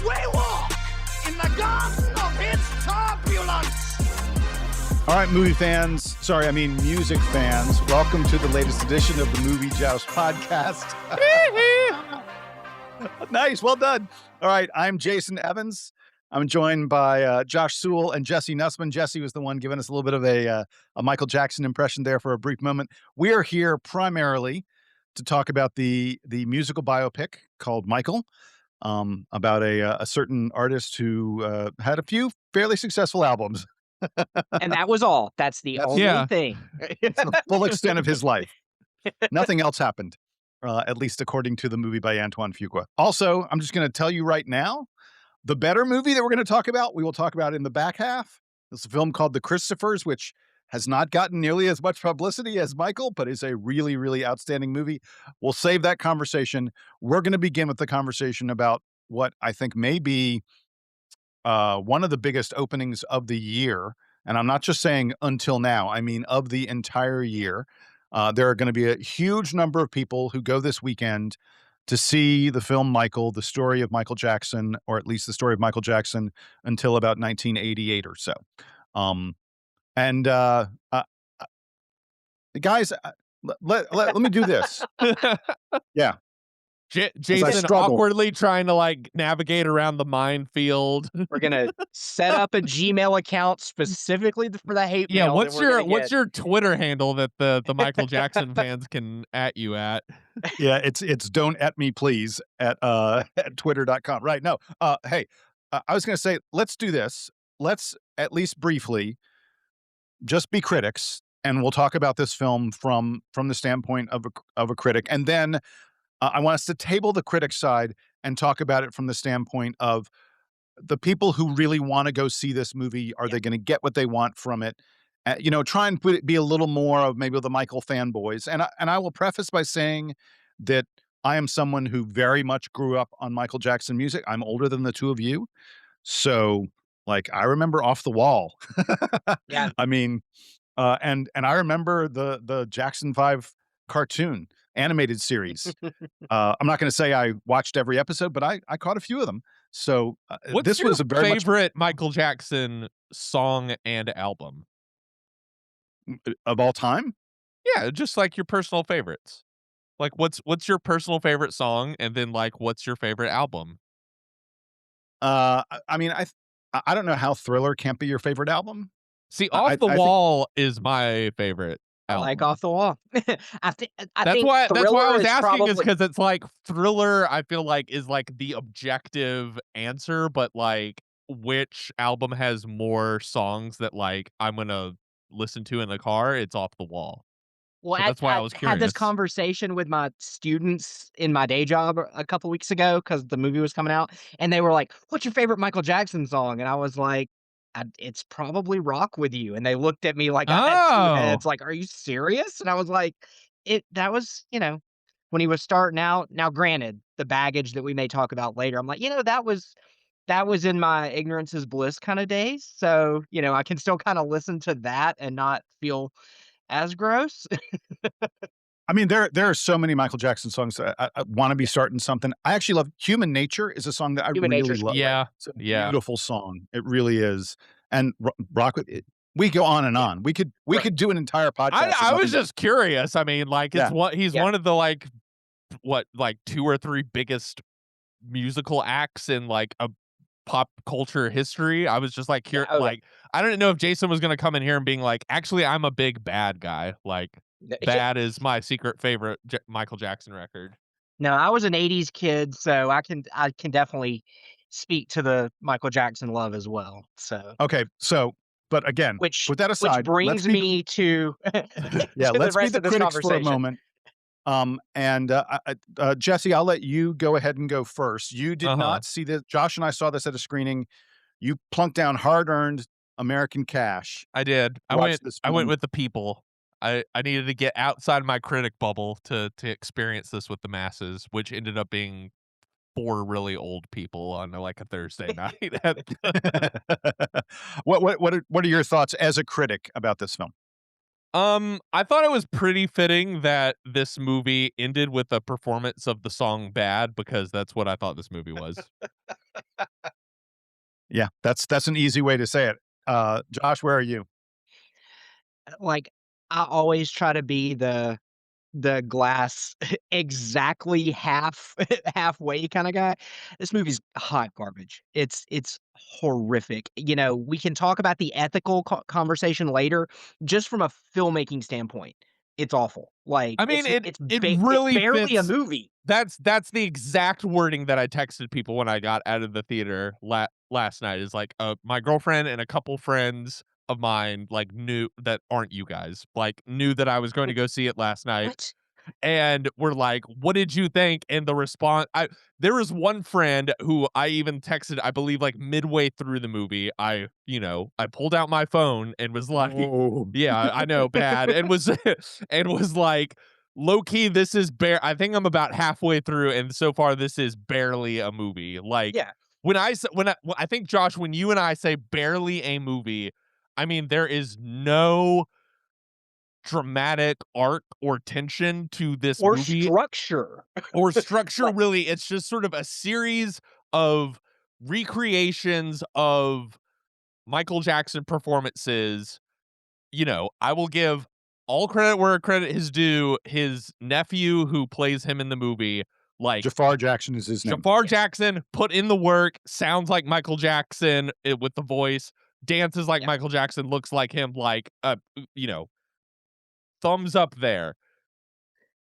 we walk in the garden of its turbulence. All right, music fans. Welcome to the latest edition of the Movie Joust podcast. Nice, well done. All right, I'm Jason Evans. I'm joined by Josh Sewell and Jesse Nussman. Jesse was the one giving us a little bit of a Michael Jackson impression there for a brief moment. We are here primarily to talk about the musical biopic called Michael, about a certain artist who had a few fairly successful albums. And that was all. That's the only thing. It's the full extent of his life. Nothing else happened, at least according to the movie by Antoine Fuqua. Also, I'm just going to tell you right now, the better movie that we're going to talk about, we will talk about in the back half. It's a film called The Christophers, which has not gotten nearly as much publicity as Michael, but is a really, really outstanding movie. We'll save that conversation. We're going to begin with the conversation about what I think may be one of the biggest openings of the year. And I'm not just saying until now, I mean of the entire year. There are going to be a huge number of people who go this weekend to see the film Michael, the story of Michael Jackson, or at least the story of Michael Jackson until about 1988 or so. Guys, let me do this. Yeah. Jason awkwardly trying to like navigate around the minefield. We're gonna set up a Gmail account specifically for the hate mail. What's your Twitter handle that the Michael Jackson fans can at you at? Yeah, it's don't at me please at twitter.com. Right. No. Hey, I was gonna say, let's do this. Let's at least briefly just be critics, and we'll talk about this film from the standpoint of a critic, and then I want us to table the critic side and talk about it from the standpoint of the people who really want to go see this movie. Are they going to get what they want from it? Try and be a little more of maybe the Michael fanboys. And I will preface by saying that I am someone who very much grew up on Michael Jackson music. I'm older than the two of you. So like, I remember Off the Wall. Yeah. I mean, and I remember the Jackson 5 cartoon animated series. I'm not going to say I watched every episode, but I caught a few of them. So What's your favorite Michael Jackson song and album of all time? Yeah, just like your personal favorites. Like what's your personal favorite song, and then like what's your favorite album? I mean, I don't know how Thriller can't be your favorite album. See, Off the Wall is my favorite. I like Off the Wall. That's why I was asking, is because it's like Thriller, I feel like, is like the objective answer, but like which album has more songs that like I'm gonna listen to in the car? It's Off the Wall. Well, so that's why I was curious. Had this conversation with my students in my day job a couple weeks ago because the movie was coming out, and they were like, "What's your favorite Michael Jackson song?" And I was like, it's probably Rock With You. And they looked at me like I had two heads, like, are you serious? And I was like, that was, when he was starting out. Now, granted, the baggage that we may talk about later, I'm like, that was in my ignorance is bliss kind of days. So, I can still kind of listen to that and not feel as gross. I mean, there are so many Michael Jackson songs. I want to be starting something. I actually love Human Nature is a song that I really love. Yeah. It's a beautiful song. It really is. And Rock With It. We go on and on. We could do an entire podcast. I was just curious. I mean, like he's one of the like two or three biggest musical acts in like a pop culture history. I was just like curious. Like, I didn't know if Jason was gonna come in here and being like, actually, I'm a big Bad guy. Like, Bad is my secret favorite Michael Jackson record. No, I was an 80s kid, so I can definitely speak to the Michael Jackson love as well. So okay, so but again, with that aside, which brings me to let's be the critics for a moment. Jesse, I'll let you go ahead and go first. You did not see this. Josh and I saw this at a screening. You plunked down hard-earned American cash. I did. I went with the people. I needed to get outside my critic bubble to experience this with the masses, which ended up being 4 really old people on like a Thursday night. What are your thoughts as a critic about this film? I thought it was pretty fitting that this movie ended with a performance of the song Bad, because that's what I thought this movie was. Yeah, that's an easy way to say it. Josh, where are you? Like, I always try to be the glass exactly halfway kinda guy. This movie's hot garbage. It's horrific. You know, we can talk about the ethical conversation later. Just from a filmmaking standpoint, it's awful. Like, I mean, it it's really barely a fits. movie. That's the exact wording that I texted people when I got out of the theater last night. Is like, my girlfriend and a couple friends of mine like knew that aren't you guys like knew that I was going to go see it last night, What? and we're like, "What did you think?" And the response, there was one friend who I even texted, I believe, like midway through the movie. I pulled out my phone and was like, Oh. "Yeah, I know, bad," and was and was like, "Low key, this is I think I'm about halfway through, and so far this is barely a movie." Like Yeah. I think Josh, when you and I say barely a movie, I mean there is no dramatic arc or tension to this Or movie structure. or structure, Like, really. It's just sort of a series of recreations of Michael Jackson performances. I will give all credit where credit is due. His nephew who plays him in the movie, like Jafar Jackson is his name. Jafar yes. Jackson, put in the work, sounds like Michael Jackson with the voice, dances like Yeah. Michael Jackson, looks like him, like thumbs up there.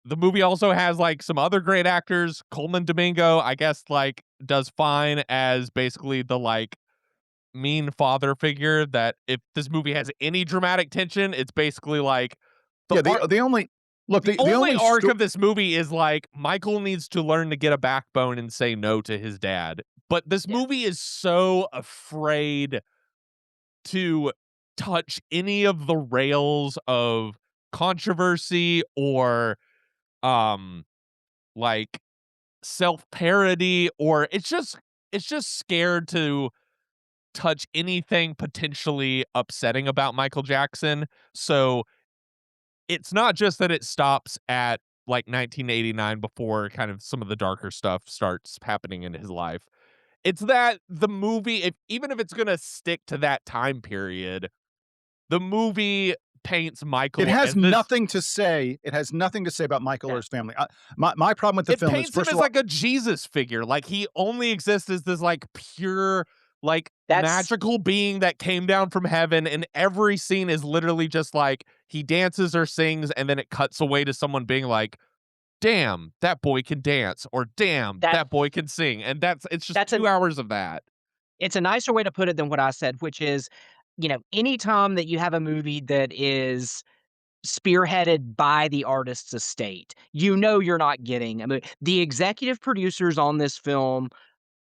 The movie also has like some other great actors. Coleman Domingo, I guess, like does fine as basically the like mean father figure that if this movie has any dramatic tension, it's basically like the Yeah, arc. the only look The the only only arc of this movie is like Michael needs to learn to get a backbone and say no to his dad. But this Yeah. movie is so afraid to touch any of the rails of controversy or um like self-parody, or it's just scared to touch anything potentially upsetting about Michael Jackson. So it's not just that it stops at like 1989 before kind of some of the darker stuff starts happening in his life. It's that the movie, even if it's going to stick to that time period, the movie paints It Michael has as this. nothing to say. It has nothing to say about Michael or Yeah. his family. My problem with the It film is, paints him first as of all, like a Jesus figure. Like he only exists as this like pure, like That's magical being that came down from heaven. And every scene is literally just like he dances or sings, and then it cuts away to someone being like, "Damn, that boy can dance," or "Damn, that that boy can sing." And it's just that's 2 hours of that. it's a nicer way to put it than what I said, which is, anytime that you have a movie that is spearheaded by the artist's estate, you're not getting the executive producers on this film,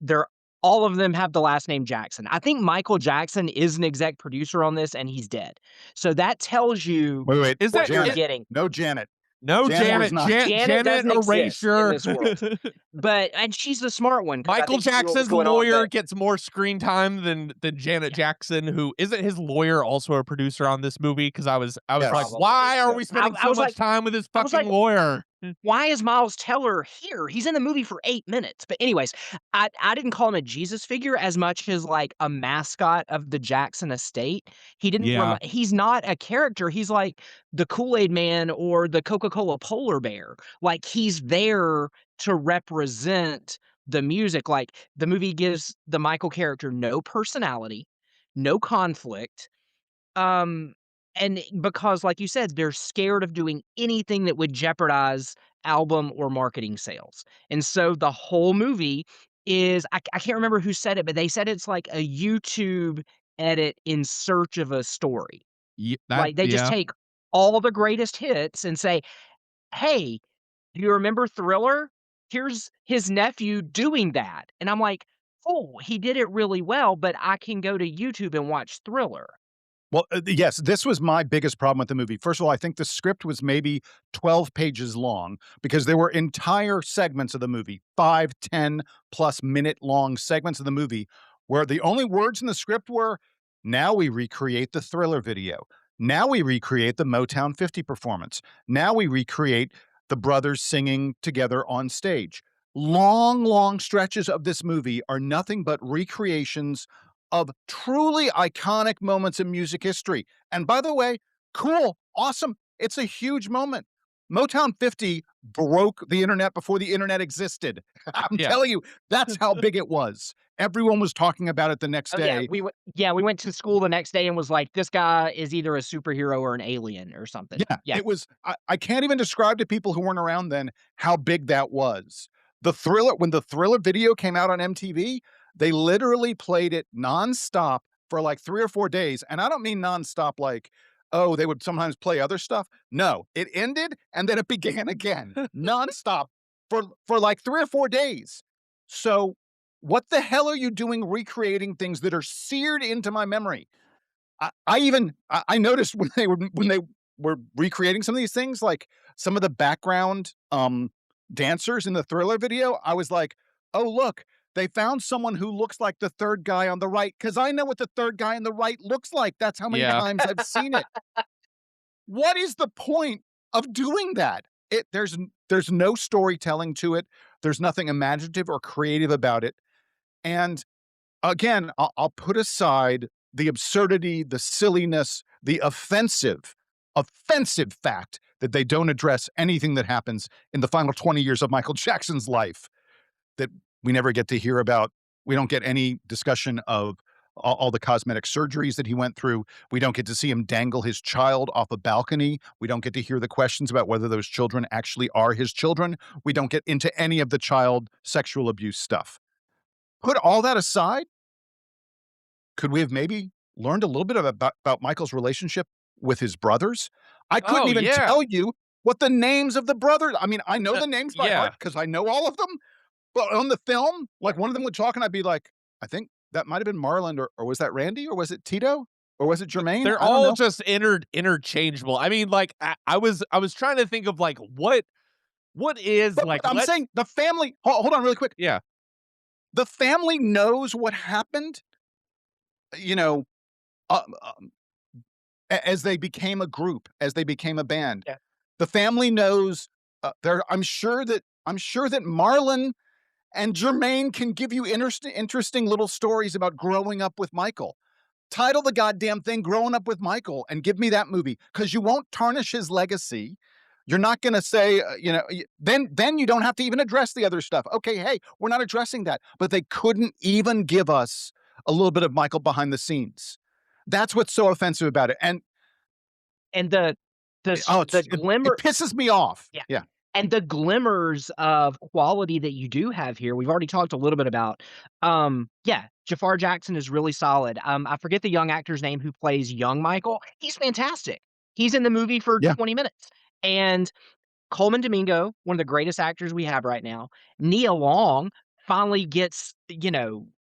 they're all of them have the last name Jackson. I think Michael Jackson is an exec producer on this, and he's dead. So that tells you wait, Is what that you're Janet. getting. No, Janet. No, Janet is Janet, not. Janet Janet doesn't exist in Erasure. this world. And she's the smart one because I Michael think she knew what was Jackson's going on, lawyer but gets more screen time than Janet yeah, Jackson, who isn't his lawyer also a producer on this movie? Because I was like, Yes. probably. why are we Yes. spending I so was much like time with this I was fucking like, lawyer? why is Miles Teller here? He's in the movie for 8 minutes. But anyways, I didn't call him a Jesus figure as much as like a mascot of the Jackson estate. He didn't Yeah. he's not a character. He's like the Kool-Aid Man or the Coca-Cola polar bear. Like he's there to represent the music. Like the movie gives the Michael character no personality, no conflict. Um, and because like you said, they're scared of doing anything that would jeopardize album or marketing sales. And so the whole movie is I can't remember who said it, but they said it's like a YouTube edit in search of a story. Like they just Yeah. take all the greatest hits and say, "Hey, do you remember Thriller? Here's his nephew doing that." And I'm like, "Oh, he did it really well, but I can go to YouTube and watch Thriller." Well, yes, this was my biggest problem with the movie. First of all, I think the script was maybe 12 pages long because there were entire segments of the movie, 5, 10+ minute long segments of the movie where the only words in the script were, now we recreate the Thriller video. Now we recreate the Motown 50 performance. Now we recreate the brothers singing together on stage. long stretches of this movie are nothing but recreations of truly iconic moments in music history. And by the way, cool, awesome. It's a huge moment. Motown 50 broke the internet before the internet existed. I'm telling you, that's how big it was. Everyone was talking about it the next day. We went to school the next day and was like, this guy is either a superhero or an alien or something. Yeah. It was, I can't even describe to people who weren't around then how big that was. When the Thriller video came out on MTV, they literally played it nonstop for like 3 or 4 days. And I don't mean nonstop like, oh, they would sometimes play other stuff. No, it ended and then it began again nonstop for like 3 or 4 days. So what the hell are you doing recreating things that are seared into my memory? I noticed when they were recreating some of these things, like some of the background dancers in the Thriller video, I was like, oh, look, they found someone who looks like the third guy on the right, because I know what the third guy on the right looks like. That's how many times I've seen it. What is the point of doing that? There's no storytelling to it. There's nothing imaginative or creative about it. And again, I'll put aside the absurdity, the silliness, the offensive fact that they don't address anything that happens in the final 20 years of Michael Jackson's life that we never get to hear about. We don't get any discussion of all the cosmetic surgeries that he went through. We don't get to see him dangle his child off a balcony. We don't get to hear the questions about whether those children actually are his children. We don't get into any of the child sexual abuse stuff. Put all that aside, could we have maybe learned a little bit about Michael's relationship with his brothers? I couldn't even tell you what the names of the brothers. I mean, I know the names by heart because I know all of them. But on the film, like one of them would talk and I'd be like, I think that might have been Marlon, or was that Randy, or was it Tito, or was it Jermaine? They're all just interchangeable. I mean, like I was trying to think of like what is like. I'm saying the family. Hold on, really quick. Yeah, the family knows what happened. You know, as they became a group, as they became a band, the family knows. I'm sure that Marlon and Jermaine can give you interesting little stories about growing up with Michael. Title the goddamn thing Growing Up with Michael and give me that movie, because you won't tarnish his legacy. You're not going to say, then you don't have to even address the other stuff. Okay, hey, we're not addressing that. But they couldn't even give us a little bit of Michael behind the scenes. That's what's so offensive about it. And the glimmer, it pisses me off. Yeah. And the glimmers of quality that you do have here, we've already talked a little bit about. Jafar Jackson is really solid. I forget the young actor's name who plays young Michael. He's fantastic. He's in the movie for 20 minutes. And Coleman Domingo, one of the greatest actors we have right now. Nia Long finally gets,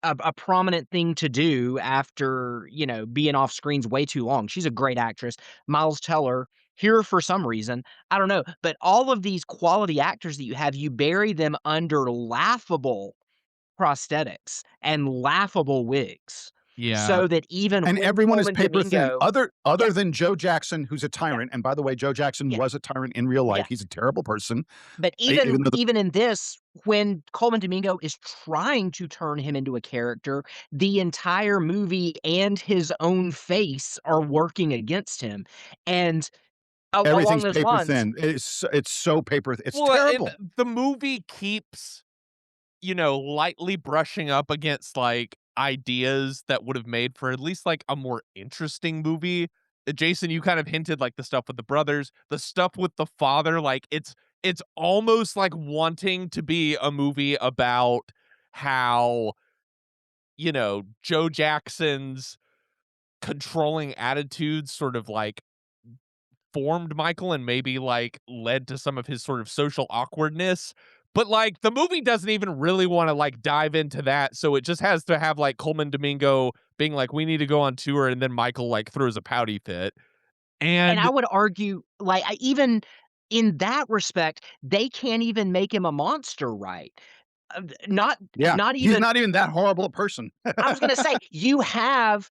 a prominent thing to do after, being off screens way too long. She's a great actress. Miles Teller, here for some reason, I don't know, but all of these quality actors that you have, you bury them under laughable prosthetics and laughable wigs. Yeah. So that even and everyone is paper thin, other than Joe Jackson, who's a tyrant. And by the way, Joe Jackson was a tyrant in real life. He's a terrible person. But even in this, when Coleman Domingo is trying to turn him into a character, the entire movie and his own face are working against him. And everything's along those paper lines, thin. It's so paper thin. It's terrible. The movie keeps, lightly brushing up against like ideas that would have made for at least like a more interesting movie. Jason, you kind of hinted like the stuff with the brothers, the stuff with the father, like it's almost like wanting to be a movie about how, Joe Jackson's controlling attitudes sort of like formed Michael and maybe like led to some of his sort of social awkwardness. But like the movie doesn't even really want to like dive into that. So it just has to have like Coleman Domingo being like, we need to go on tour. And then Michael like throws a pouty fit. And I would argue, like, even in that respect, they can't even make him a monster, right? Not even. He's not even that horrible a person. I was going to say, you have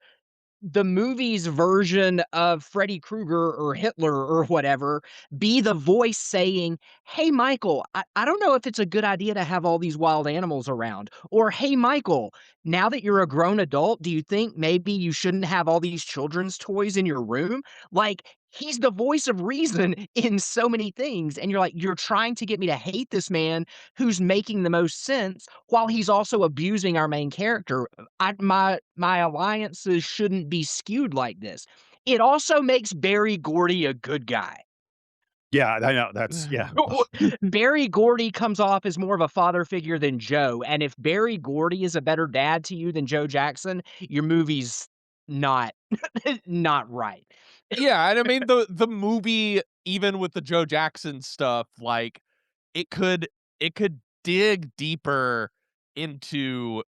the movie's version of Freddy Krueger or Hitler or whatever be the voice saying, "Hey, Michael, I don't know if it's a good idea to have all these wild animals around." Or, "Hey, Michael, now that you're a grown adult, do you think maybe you shouldn't have all these children's toys in your room?" Like, he's the voice of reason in so many things. And you're like, you're trying to get me to hate this man who's making the most sense while he's also abusing our main character. My alliances shouldn't be skewed like this. It also makes Barry Gordy a good guy. Yeah, I know. That's yeah. Barry Gordy comes off as more of a father figure than Joe, and if Barry Gordy is a better dad to you than Joe Jackson, your movie's not not right. Yeah, and I mean the movie, even with the Joe Jackson stuff, like it could it could dig deeper into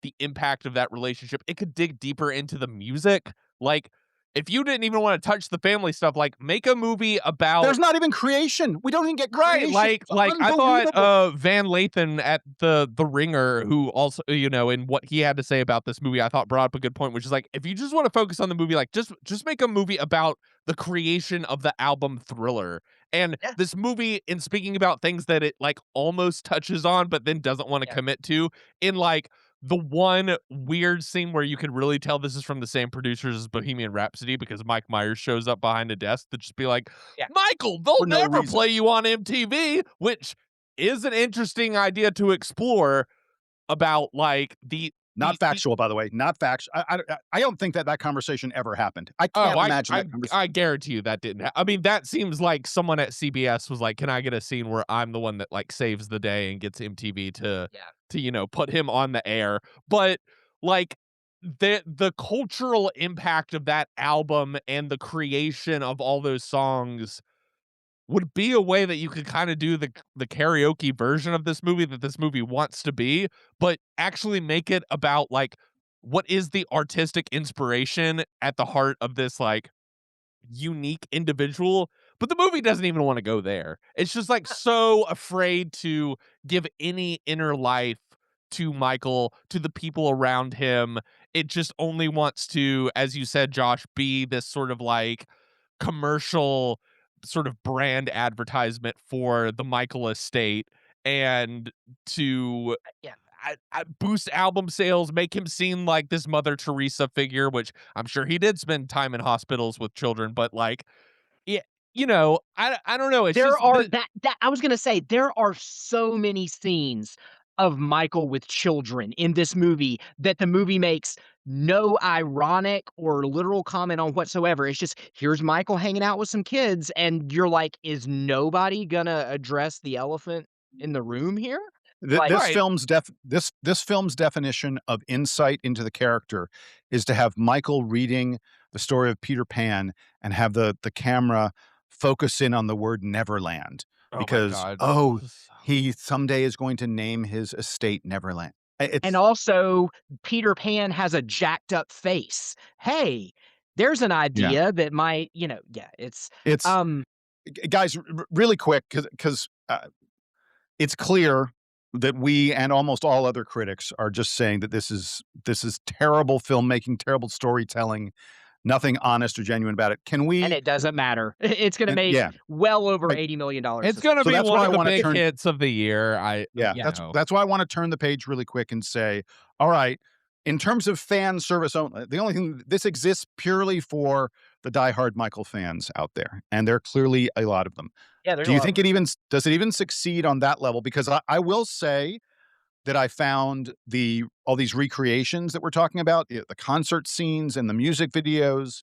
the impact of that relationship. It could dig deeper into the music. Like, if you didn't even want to touch the family stuff, like make a movie about There's not even creation. We don't even get right, creation. like It's I thought unbelievable. Van Lathan at the Ringer, who also, you know, in what he had to say about this movie, I thought brought up a good point, which is like, if you just want to focus on the movie, like just make a movie about the creation of the album Thriller. And Yeah, this movie, in speaking about things that it like almost touches on but then doesn't want to yeah, commit to, in like the one weird scene where you could really tell this is from the same producers as Bohemian Rhapsody, because Mike Myers shows up behind a desk to just be like, yeah. Michael, they'll For no never reason. play you on MTV, which is an interesting idea to explore about like Not factual, by the way. Not factual. I don't think that conversation ever happened. I oh, can't imagine that conversation. I guarantee you that didn't I mean, that seems like someone at CBS was like, "Can I get a scene where I'm the one that, like, saves the day and gets MTV Yeah. to, you know, put him on the air?" But, like, the cultural impact of that album and the creation of all those songs would be a way that you could kinda do the karaoke version of this movie wants to be, but actually make it about, like, what is the artistic inspiration at the heart of this, like, unique individual, but the movie doesn't even wanna go there. It's just, like, so afraid to give any inner life to Michael, to the people around him. It just only wants to, as you said, Josh, be this sort of, like, commercial sort of brand advertisement for the Michael estate, and to Yeah. boost album sales, make him seem like this Mother Teresa figure, which I'm sure he did spend time in hospitals with children, but like, yeah, you know, I don't know. It's There just are the that I was gonna say, there are so many scenes of Michael with children in this movie that the movie makes no ironic or literal comment on whatsoever. It's just, here's Michael hanging out with some kids, and you're like, "Is nobody gonna address the elephant in the room here?" Like, This right. film's this film's definition of insight into the character is to have Michael reading the story of Peter Pan and have the camera focus in on the word Neverland Oh my because, god. oh, he someday is going to name his estate Neverland. and It's also, Peter Pan has a jacked up face. Hey, there's an yeah. idea that might, yeah, It's um guys, really quick, because it's clear that we and almost all other critics are just saying that this is terrible filmmaking, terrible storytelling, nothing honest or genuine about it. Can And we it doesn't matter. It's gonna and make yeah, well over right. $80 It's this gonna So be that's one why I of the wanna big turn hits of the year. yeah, You that's know. that's why I wanna turn the page really quick and say, all right, in terms of fan service only, the only thing this exists purely for the diehard Michael fans out there, and there are clearly a lot of them. Yeah, there's Do a you lot of think them. it even does it even succeed on that level? Because I will say that I found all these recreations that we're talking about, the concert scenes and the music videos,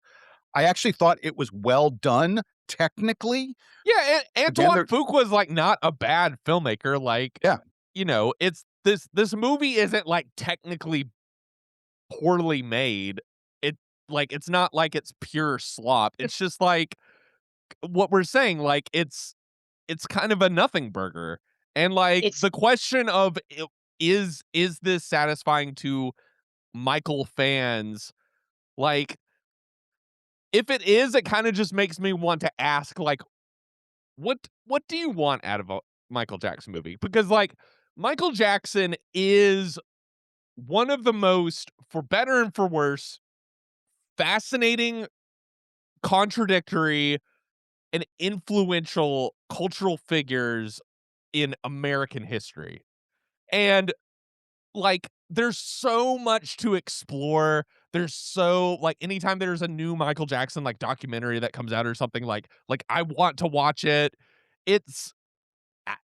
I actually thought it was well done technically. Yeah, Again, Antoine Fuqua's like not a bad filmmaker. Like, yeah, you know, it's this movie isn't like technically poorly made. It like it's not like it's pure slop. It's just like what we're saying, like it's kind of a nothing burger. And like It's the question of is this satisfying to Michael fans? Like if it is, it kind of just makes me want to ask like what do you want out of a Michael Jackson movie? Because like Michael Jackson is one of the most, for better and for worse, fascinating, contradictory, and influential cultural figures in American history. And like, there's so much to explore. There's so like anytime there's a new Michael Jackson like documentary that comes out or something like I want to watch it. It's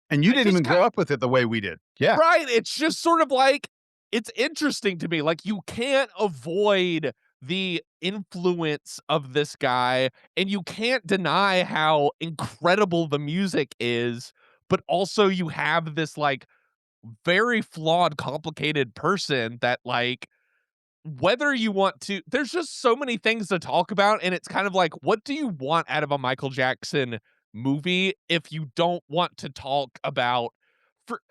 And you I didn't just even grow up with it the way we did. Yeah. right. It's just sort of like it's interesting to me. Like you can't avoid the influence of this guy, and you can't deny how incredible the music is, but also you have this like very flawed, complicated person that like whether you want to there's just so many things to talk about, and it's kind of like, what do you want out of a Michael Jackson movie if you don't want to talk about for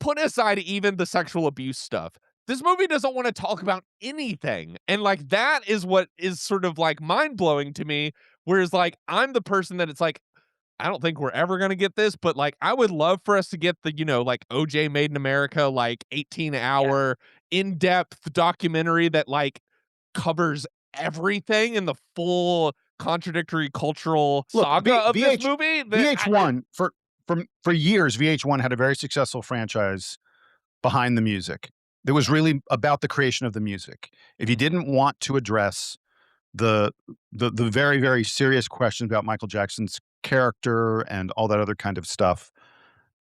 put aside even the sexual abuse stuff. This movie doesn't want to talk about anything. And like that is what is sort of like mind-blowing to me. Whereas like I'm the person that it's like, I don't think we're ever gonna get this, but like I would love for us to get the, like OJ Made in America, like 18-hour in-depth documentary that like covers everything in the full contradictory cultural Look, saga of this movie. VH1 for years, VH1 had a very successful franchise behind the music. It was really about the creation of the music. If you didn't want to address the very, very serious questions about Michael Jackson's character and all that other kind of stuff,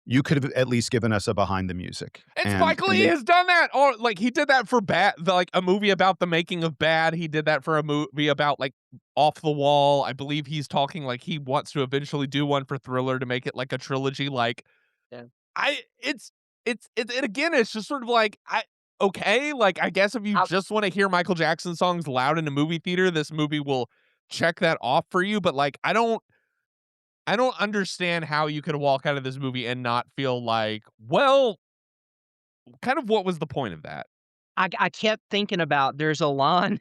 you could have at least given us a behind the music. And Spike Lee has done that. Or like he did that for like a movie about the making of Bad. He did that for a movie about like Off the Wall. I believe he's talking like he wants to eventually do one for Thriller to make it like a trilogy. Like it's and again, it's just sort of like okay, like I guess if you just want to hear Michael Jackson songs loud in a movie theater, this movie will check that off for you. But like I don't understand how you could walk out of this movie and not feel like, well, kind of what was the point of that? I kept thinking about there's a line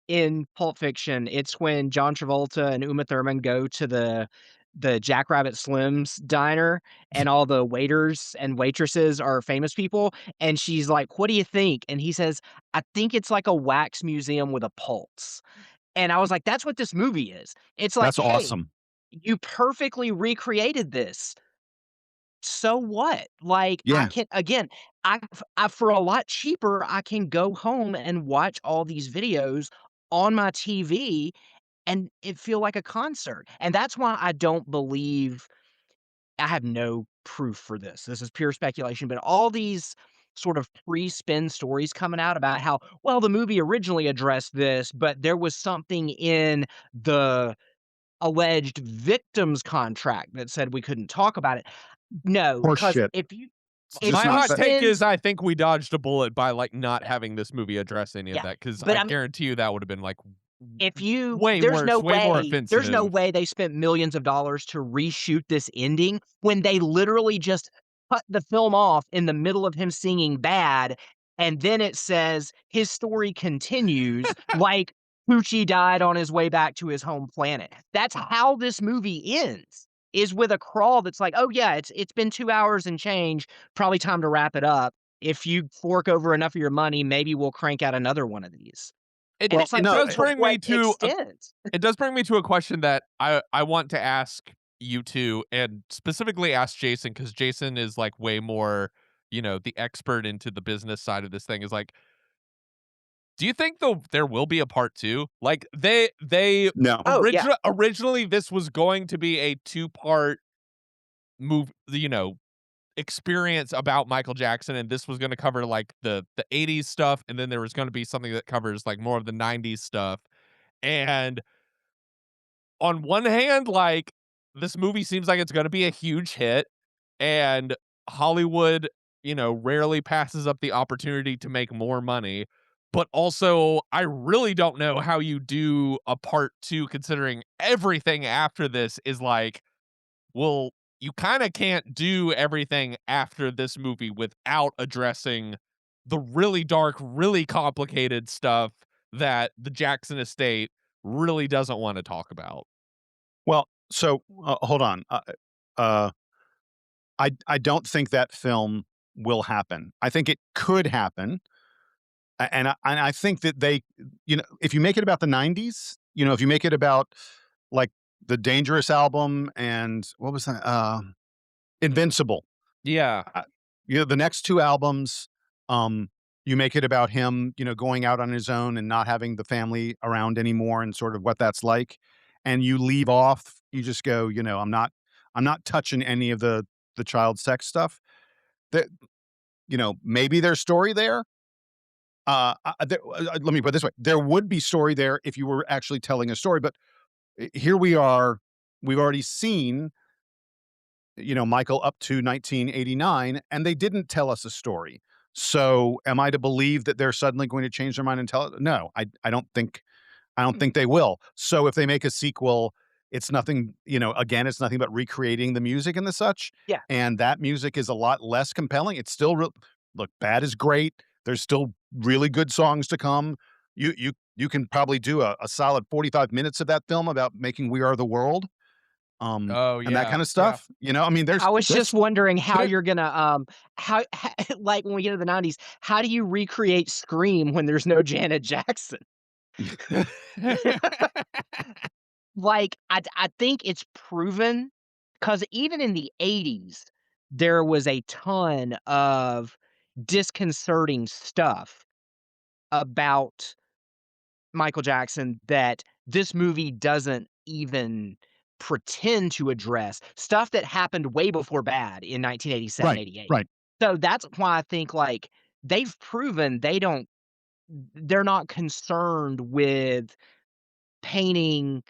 in Pulp Fiction. It's when John Travolta and Uma Thurman go to the Jackrabbit Slim's diner, and all the waiters and waitresses are famous people, and she's like, "What do you think?" And he says, "I think it's like a wax museum with a pulse." And I was like, "That's what this movie is." It's like, That's "Hey, awesome. you perfectly recreated this. So what?" Like, I Yeah. can again, I for a lot cheaper, I can go home and watch all these videos on my TV, and it feel like a concert, and that's why I don't believe I have no proof for this. This is pure speculation, but all these sort of pre-spin stories coming out about how, well, the movie originally addressed this, but there was something in the alleged victim's contract that said we couldn't talk about it. No, Horse because shit. if My not you hot take spend is I think we dodged a bullet by like not having this movie address any of yeah, that, because but I I'm guarantee you that would have been like if you way there's worse, no way more way offensive. they spent millions of dollars to reshoot this ending when they literally just cut the film off in the middle of him singing "Bad," and then it says his story continues like Poochie died on his way back to his home planet. That's how this movie ends, is with a crawl that's like, "Oh, yeah, it's been 2 hours and change, probably time to wrap it up. If you fork over enough of your money, maybe we'll crank out another one of these." It, And Well, it's like, no, does to bring me what to extent? it does bring me to a question that I want to ask you two, and specifically ask Jason, because Jason is like way more, the expert into the business side of this thing. Is like, do you think though there will be a part two? Like they no. Oh, yeah. originally this was going to be a two-part move, experience about Michael Jackson, and this was going to cover like the 80s stuff, and then there was going to be something that covers like more of the 90s stuff. And on one hand, like this movie seems like it's going to be a huge hit, and Hollywood, rarely passes up the opportunity to make more money. But also, I really don't know how you do a part two, considering everything after this is like, well, you kind of can't do everything after this movie without addressing the really dark, really complicated stuff that the Jackson estate really doesn't want to talk about. Well, so hold on. I don't think that film will happen. I think it could happen. And I think that they, if you make it about the '90s, if you make it about like the Dangerous album and what was that? Invincible. Yeah. The next two albums, you make it about him, going out on his own and not having the family around anymore and sort of what that's like. And you leave off, you just go, I'm not touching any of the child sex stuff. That, maybe there's story there. Let me put it this way. There would be story there if you were actually telling a story, but here we are. We've already seen, Michael up to 1989, and they didn't tell us a story. So am I to believe that they're suddenly going to change their mind and tell it? No, I don't think they will. So if they make a sequel, it's nothing, again, it's nothing but recreating the music and the such. Yeah. And that music is a lot less compelling. It's still look, Bad is great. There's still really good songs to come. You can probably do a solid 45 minutes of that film about making We Are the World. Oh, And that yeah, kind of stuff. I mean, I was just wondering how there- you're gonna how like when we get to the 90s, how do you recreate Scream when there's no Janet Jackson? Like, I think it's proven because even in the 80s, there was a ton of disconcerting stuff about Michael Jackson that this movie doesn't even pretend to address. Stuff that happened way before Bad in 1987, right, 88. right. So that's why I think, like, they've proven they're not concerned with painting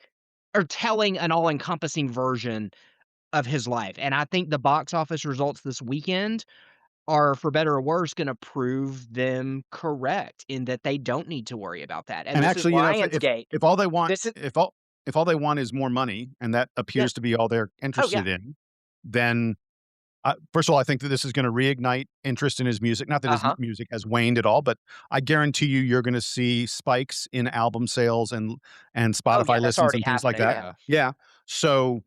or telling an all-encompassing version of his life, and I think the box office results this weekend are, for better or worse, gonna prove them correct in that they don't need to worry about that, and And this is actually, Lionsgate. if all they want This is if all they want is more money, and that Yeah. appears to be all they're Oh, yeah. interested in, then first of all, I think that this is gonna reignite interest in his music. Not that his Uh-huh. music has waned at all, but I guarantee you're gonna see spikes in album sales and Oh, yeah, Spotify that's listens already and things like happening, that. yeah. Yeah. So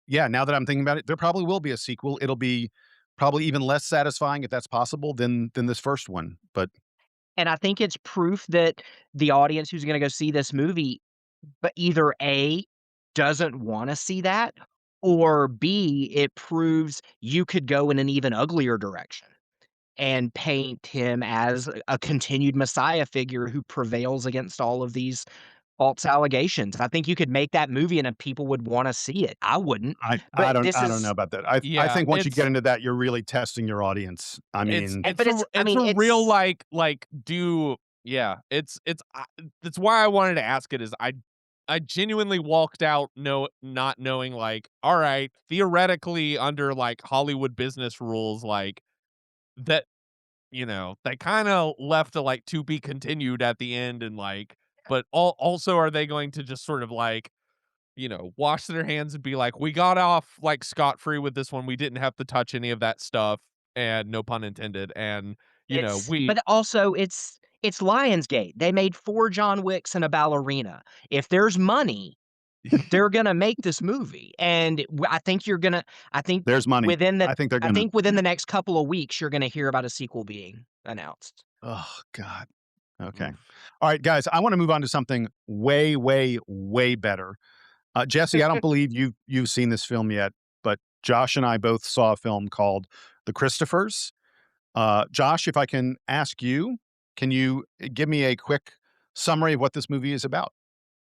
yeah, now that I'm thinking about it, there probably will be a sequel. It'll be probably even less satisfying if that's possible than this first one. But And I think it's proof that the audience who's gonna go see this movie, but either A, doesn't wanna see that, or B, it proves you could go in an even uglier direction and paint him as a continued messiah figure who prevails against all of these false allegations. I think you could make that movie and, people would wanna see it. I wouldn't, I but don't this I don't know is about that. I Yeah, think once you get into that, you're really testing your audience. I it's mean, it's but a I it's mean, a real, it's do yeah, it's that's why I wanted to ask it is I genuinely walked out not knowing, like, all right, theoretically under, like, Hollywood business rules, like, that, they kinda left a, like, to be continued at the end and, like, but also are they going to just sort of, like, wash their hands and be like, "We got off, like, scot-free with this one, we didn't have to touch any of that stuff," and no pun intended, and, we but also it's Lionsgate. They made 4 John Wicks and a ballerina. If there's money, they're gonna make this movie, and I think there's money. within the I think they're gonna. next couple of weeks, you're gonna hear about a sequel being announced. Oh God. Okay. Oof. All right, guys. I want to move on to something way, way, way better. Jesse, I don't believe you've seen this film yet, but Josh and I both saw a film called The Christophers. Josh, if I can ask you, can you give me a quick summary of what this movie is about?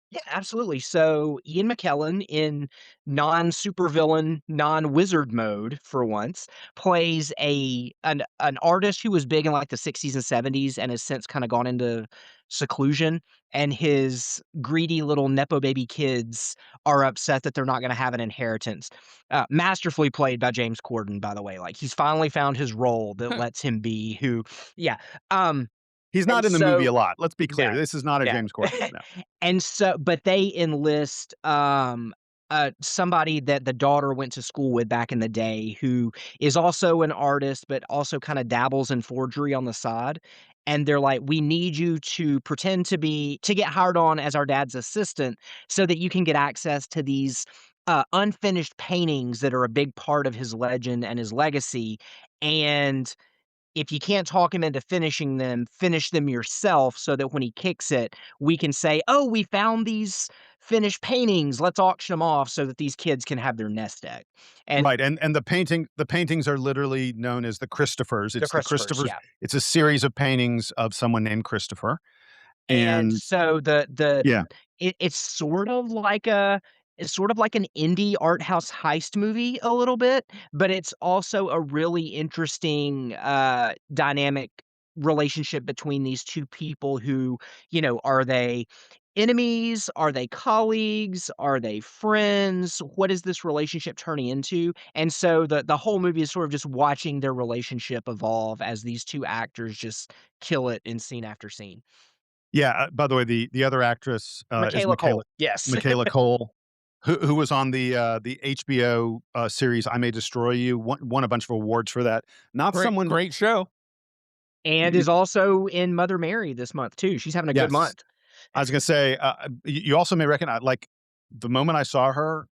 Yeah, absolutely. So Ian McKellen in non-supervillain, non-wizard mode for once plays an artist who was big in like the 60s and 70s and has since kind of gone into seclusion. And his greedy little nepo baby kids are upset that they're not going to have an inheritance. Masterfully played by James Corden, by the way. Like he's finally found his role that lets him be who. Yeah. Um. He's And not in the movie so a lot. Let's be clear. yeah. This is not a Yeah. James Corden. No. And so but they enlist, somebody that the daughter went to school with back in the day who is also an artist, but also kinda dabbles in forgery on the side, and they're like, "We need you to pretend to get hired on as our dad's assistant so that you can get access to these, unfinished paintings that are a big part of his legend and his legacy, and if you can't talk him into finishing them, finish them yourself so that when he kicks it, we can say, "Oh, we found these finished paintings. Let's auction them off so that these kids can have their nest egg." And Right, and the paintings are literally known as the Christophers. the It's the Christophers, Christophers. yeah. It's a series of paintings of someone named Christopher, And and so yeah, it's sort of like an indie art house heist movie a little bit, but it's also a really interesting, dynamic relationship between these 2 people who, are they enemies? Are they colleagues? Are they friends? What is this relationship turning into? And so the whole movie is sort of just watching their relationship evolve as these 2 actors just kill it in scene after scene. yeah. By the way, the other actress is Michaela Cole, yes. Michaela Cole, who was on the HBO series I May Destroy You. Won a bunch of awards for that. Not someone. Great show. And is also in Mother Mary this month too. She's having a good Yes, month. I was gonna say, you also may recognize, like, the moment I saw her,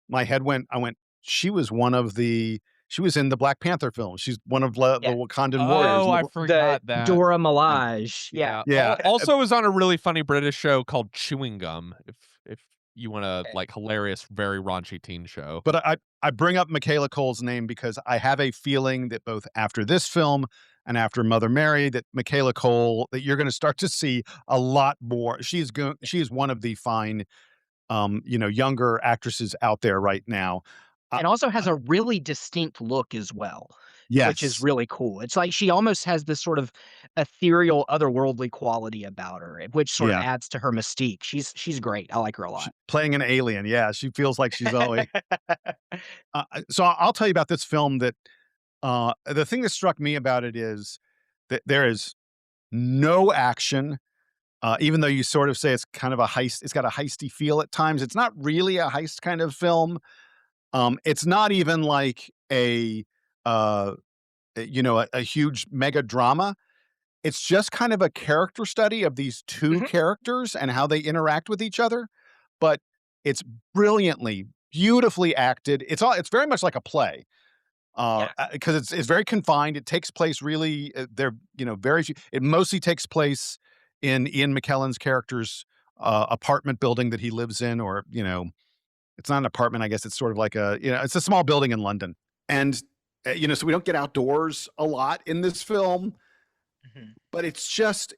my head went. I went. She was in the Black Panther film. She's one of the Yeah. Wakandan warriors. Oh, I The forgot that. Dora Yeah. Milaje. Yeah. Yeah. Also was on a really funny British show called Chewing Gum, if you want a, Eh, like, hilarious, very raunchy teen show. But I bring up Michaela Cole's name because I have a feeling that both after this film and after Mother Mary, that Michaela Cole, that you're gonna start to see a lot more. She is one of the fine, younger actresses out there right now. Uh, and also has uh, a really distinct look as well, which is yes. really cool. It's like she almost has this sort of ethereal, otherworldly quality about her, which sort of Yeah. adds to her mystique. She's great. I like her a lot. Playing an alien. Yeah, she feels like she's always. So I'll tell you about this film that, the thing that struck me about it is that there is no action. Even though you sort of say it's kind of a heist, it's got a heisty feel at times. It's not really a heist kind of film. It's not even like uh, a huge mega drama. It's just kind of a character study of these 2 Mhm. characters and how they interact with each other, but it's brilliantly, beautifully acted. It's very much like a play, Yeah. 'cause it's very confined. It takes place really, there, very few, it mostly takes place in Ian McKellen's character's, apartment building that he lives in, or, it's not an apartment, I guess it's sort of like it's a small building in London. And, so we don't get outdoors a lot in this film, Mhm. but it's just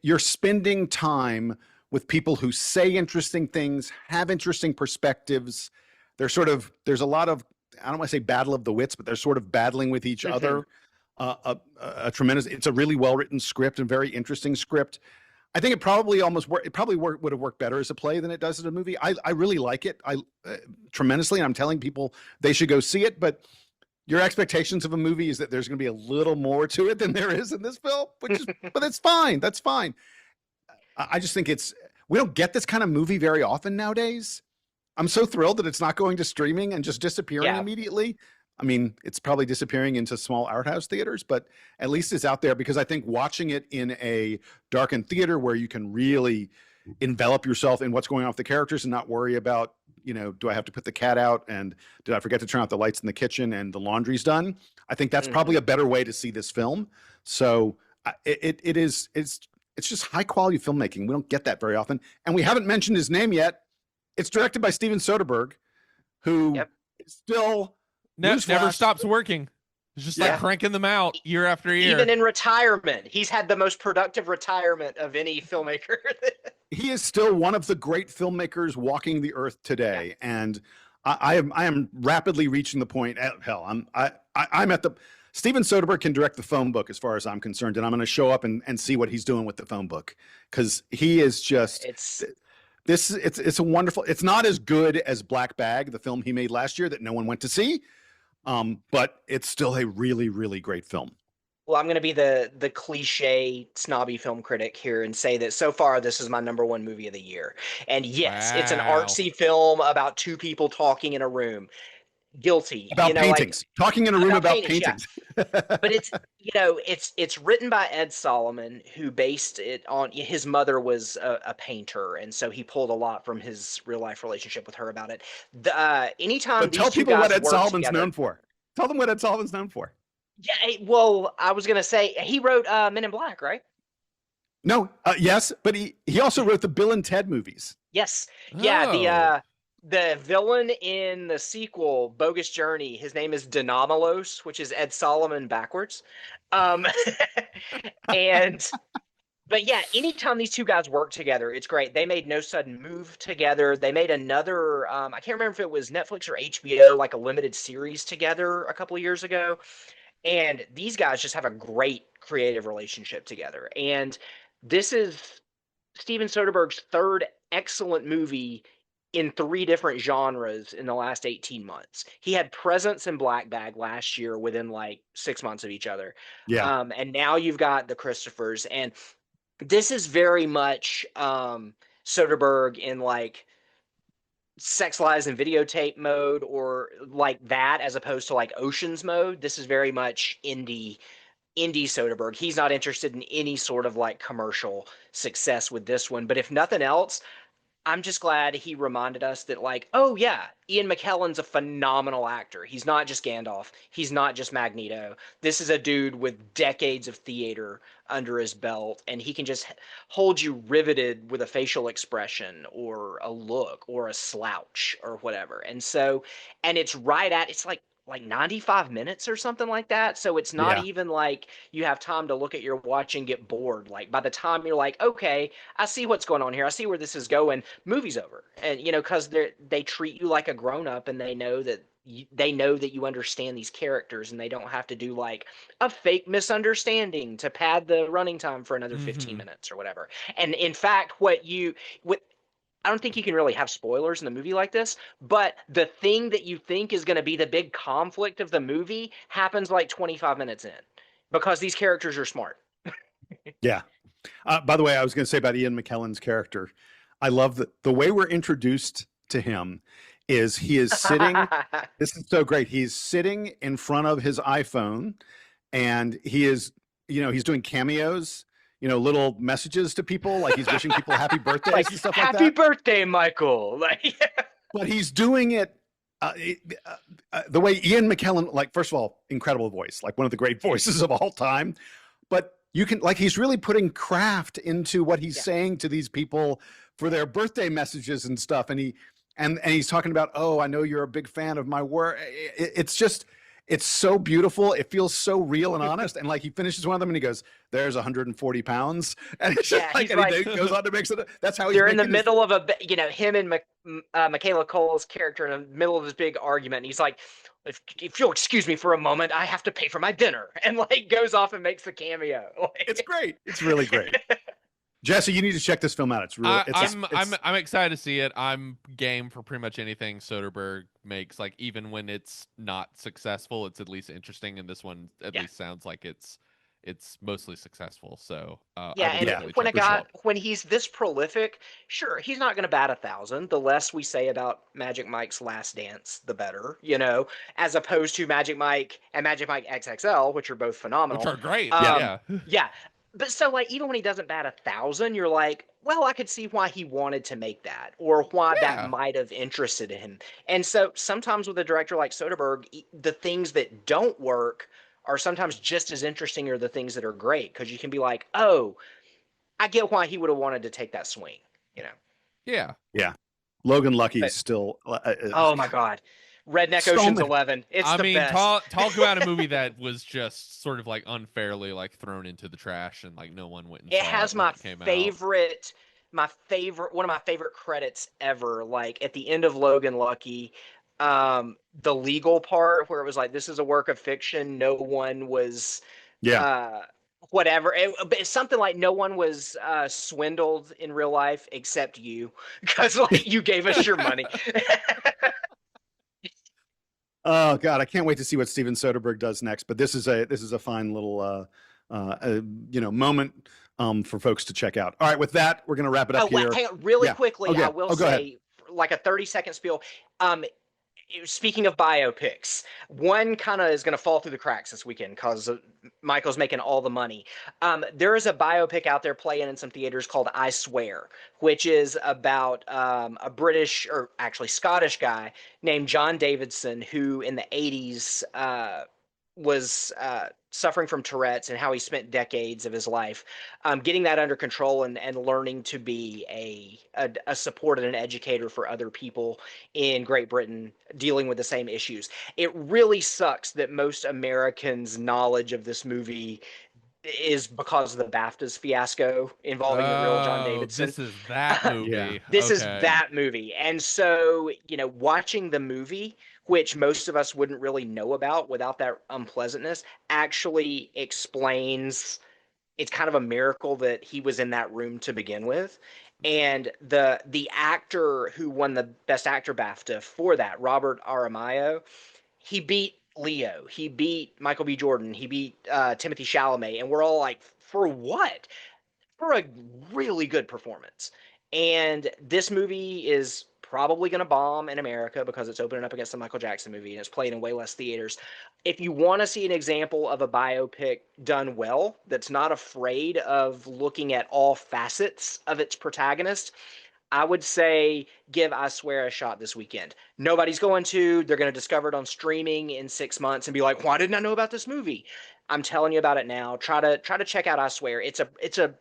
you're spending time with people who say interesting things, have interesting perspectives. There's a lot of, I don't want to say battle of the wits, but they're sort of battling with each Mhm. other. A tremendous. It's a really well written script and very interesting script. I think it probably would have worked better as a play than it does as a movie. I really like it. Tremendously, and I'm telling people they should go see it. But your expectations of a movie is that there's going to be a little more to it than there is in this film, but that's fine. That's fine. I just think we don't get this kind of movie very often nowadays. I'm so thrilled that it's not going to streaming and just disappearing Yeah. immediately. I mean, it's probably disappearing into small art house theaters, but at least it's out there, because I think watching it in a darkened theater where you can really envelop yourself in what's going on with the characters and not worry about, do I have to put the cat out, and did I forget to turn out the lights in the kitchen, and the laundry's done? I think that's probably a better way to see this film. So it's just high quality filmmaking. We don't get that very often, and we haven't mentioned his name yet. It's directed by Steven Soderbergh, who Yep. is still Never newsflash, stops working. It's just Yeah. like cranking them out year after year. Even in retirement, he's had the most productive retirement of any filmmaker. he is still one of the great filmmakers walking the earth today, and I am rapidly reaching the point. Hell, I'm at the. Steven Soderbergh can direct the phone book as far as I'm concerned, and I'm going to show up and see what he's doing with the phone book, because he is just. It's a wonderful. It's not as good as Black Bag, the film he made last year that no one went to see, but it's still a really, really great film. Well, I'm going to be the cliche snobby film critic here and say that so far this is my #1 movie of the year. And yes, it's an Wow. artsy film about 2 people talking in a room. Guilty. About paintings. Talking in a room about paintings. Yeah. But it's written by Ed Solomon, who based it on his mother was a painter, and so he pulled a lot from his real life relationship with her about it. Anytime But these tell two people guys what Ed work Solomon's together, known for. Tell them what Ed Solomon's known for. Yeah, well, I was gonna say he wrote Men in Black, right? No, yes, but he also wrote the Bill and Ted movies. Yes. Yeah, Oh. the villain in the sequel, Bogus Journey, his name is Denomalos, which is Ed Solomon backwards. Um and but yeah, anytime these two guys work together, it's great. They made No Sudden Move together. They made another I can't remember if it was Netflix or HBO, like a limited series together a couple of years ago. And these guys just have a great creative relationship together. And this is Steven Soderbergh's third excellent movie in three different genres in the last 18 months. He had Presence and Black Bag last year within like 6 months of each other. Yeah. And now you've got the Christophers. And this is very much Soderbergh in like sex lies and videotape mode or like that, as opposed to like Oceans mode. This is very much indie Soderbergh. He's not interested in any sort of like commercial success with this one. But if nothing else, I'm just glad he reminded us that, like, oh yeah, Ian McKellen's a phenomenal actor. He's not just Gandalf. He's not just Magneto. This is a dude with decades of theater under his belt, and he can just hold you riveted with a facial expression or a look or a slouch or whatever. And so, and it's like 95 minutes or something like that. So it's not Yeah. even like you have time to look at your watch and get bored. Like by the time you're like, okay, I see what's going on here. I see where this is going. Movie's over. And because they treat you like a grown up, and they know that you understand these characters, and they don't have to do like a fake misunderstanding to pad the running time for another 15 minutes or whatever. And in fact, what I don't think you can really have spoilers in a movie like this, but the thing that you think is going to be the big conflict of the movie happens like 25 minutes in, because these characters are smart. Yeah. By the way, I was going to say about Ian McKellen's character, I love the way we're introduced to him is he is sitting. This is so great. He's sitting in front of his iPhone, and he is, he's doing cameos, little messages to people, like he's wishing people happy birthdays Like, and stuff like that. happy birthday, Michael. Like, But he's doing it the way Ian McKellen, like, first of all, incredible voice, like one of the great voices of all time. But you can, like, he's really putting craft into what he's saying to these people for their birthday messages and stuff. And he's talking about, oh, I know you're a big fan of my work. It's just, it's so beautiful. It feels so real and honest. And like he finishes one of them and he goes, "There's 140 pounds." And it's just like, and he goes on to make it. That's how they're in the middle of him and Michaela Cole's character in the middle of this big argument. And he's like, if you'll excuse me for a moment, I have to pay for my dinner. And like goes off and makes the cameo. It's great. It's really great. Jesse, you need to check this film out. It's really. I'm excited to see it. I'm game for pretty much anything Soderbergh makes. Like even when it's not successful, it's at least interesting. And this one at least sounds like it's mostly successful. So when he's this prolific, sure, he's not going to bat 1,000. The less we say about Magic Mike's Last Dance, the better. As opposed to Magic Mike and Magic Mike XXL, which are both phenomenal, which are great. Yeah. But so like even when he doesn't bat 1,000, you're like, well, I could see why he wanted to make that, or why that might have interested him. And so sometimes with a director like Soderbergh, the things that don't work are sometimes just as interesting as the things that are great, because you can be like, oh, I get why he would have wanted to take that swing. Yeah. Logan Lucky is still. Oh my God. Redneck Ocean's 11. It's the best. Talk about a movie that was just sort of like unfairly like thrown into the trash, and like no one went and saw it. It has one of my favorite credits ever. Like at the end of Logan Lucky, the legal part where it was like, this is a work of fiction. No one was, whatever. It's something like no one was swindled in real life except you, because like you gave us your money. Oh God, I can't wait to see what Steven Soderbergh does next. But this is a fine little moment for folks to check out. All right, with that, we're going to wrap it up here. Hang on, really quickly, I will say, like a 30-second spiel. Speaking of biopics, one kind of is going to fall through the cracks this weekend because Michael's making all the money. There is a biopic out there playing in some theaters called I Swear, which is about a British, or actually Scottish guy named John Davidson, who in the 80s was suffering from Tourette's and how he spent decades of his life getting that under control and learning to be a support and an educator for other people in Great Britain dealing with the same issues. It really sucks that most Americans' knowledge of this movie is because of the BAFTAs fiasco involving the real John Davidson. This is that movie. Yeah. This is that movie. And so, watching the movie, which most of us wouldn't really know about without that unpleasantness, actually explains it's kind of a miracle that he was in that room to begin with. And the actor who won the Best Actor BAFTA for that, Robert Aramayo, he beat Leo, he beat Michael B. Jordan, he beat Timothy Chalamet, and we're all like, for what? For a really good performance. And this movie is probably going to bomb in America because it's opening up against the Michael Jackson movie and it's played in way less theaters. If you want to see an example of a biopic done well, that's not afraid of looking at all facets of its protagonist, I would say give I Swear a shot this weekend. Nobody's going to. They're going to discover it on streaming in 6 months and be like, why didn't I know about this movie? I'm telling you about it now. Try to check out I Swear. It's a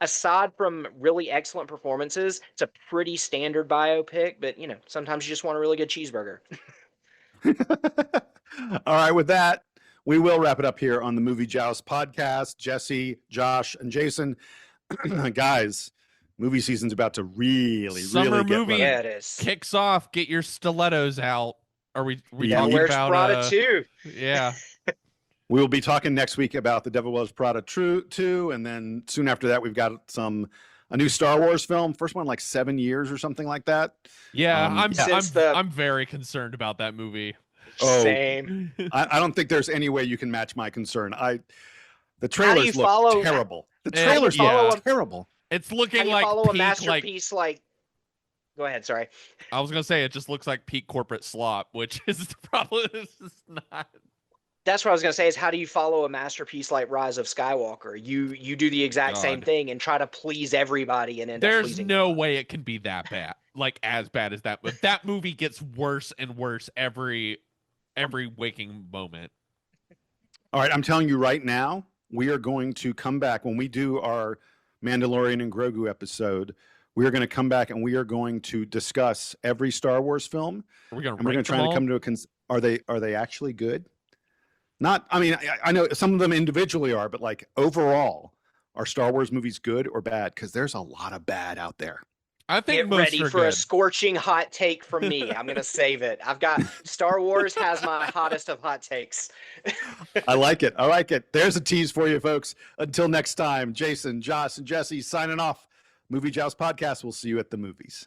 aside from really excellent performances, it's a pretty standard biopic, but sometimes you just want a really good cheeseburger. All right, with that, we will wrap it up here on the Movie Joust podcast. Jesse, Josh, and Jason, guys, movie season's about to really Summer get movie running. Yeah, it is. kicks off. Get your stilettos out. Are we Yeah, talking Where's about Prada 2? Yeah. We will be talking next week about The Devil Wears Prada 2, and then soon after that, we've got a new Star Wars film. First one, like 7 years or something like that. Yeah, yeah. I'm very concerned about that movie. Oh, Same. I don't think there's any way you can match my concern. The trailers look terrible. The trailers look terrible. It's How looking do you like follow a peak, masterpiece like... Go ahead, sorry. I was gonna say it just looks like peak corporate slop, which is the problem. It's just not. That's what I was going to say is how do you follow a masterpiece like Rise of Skywalker? You do the exact same thing and try to please everybody and end up There's pleasing no everybody. way it can be that bad. Like as bad as that. But that movie gets worse and worse every waking moment. All right, I'm telling you right now, we are going to come back when we do our Mandalorian and Grogu episode. We are going to come back and we are going to discuss every Star Wars film. Are we gonna And we're going to try to come to are they actually good? Not, I mean, I know some of them individually are, but like overall, are Star Wars movies good or bad? Because there's a lot of bad out there. I think Get most ready are for a good. scorching hot take from me. I'm going to save it. I've got Star Wars has my hottest of hot takes. I like it. I like it. There's a tease for you, folks. Until next time, Jason, Josh, and Jesse signing off. Movie Joust Podcast. We'll see you at the movies.